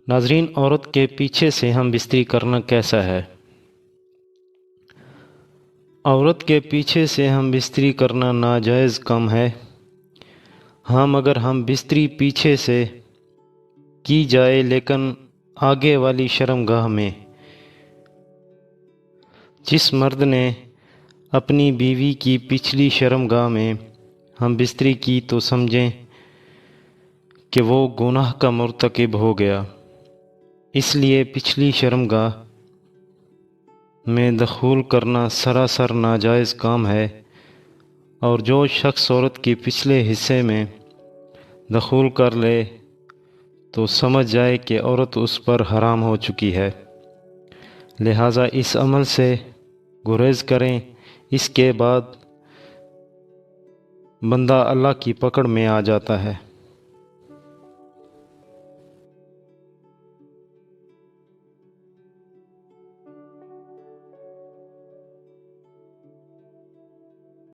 ناظرین، عورت کے پیچھے سے ہم بستری کرنا کیسا ہے؟ عورت کے پیچھے سے ہم بستری کرنا ناجائز کام ہے۔ ہاں، مگر ہم بستری پیچھے سے کی جائے لیکن آگے والی شرمگاہ میں۔ جس مرد نے اپنی بیوی کی پچھلی شرمگاہ میں ہم بستری کی تو سمجھیں کہ وہ گناہ کا مرتکب ہو گیا، اس لیے پچھلی شرمگاہ میں دخول کرنا سراسر ناجائز کام ہے، اور جو شخص عورت کی پچھلے حصے میں دخول کر لے تو سمجھ جائے کہ عورت اس پر حرام ہو چکی ہے، لہٰذا اس عمل سے گریز کریں، اس کے بعد بندہ اللہ کی پکڑ میں آ جاتا ہے۔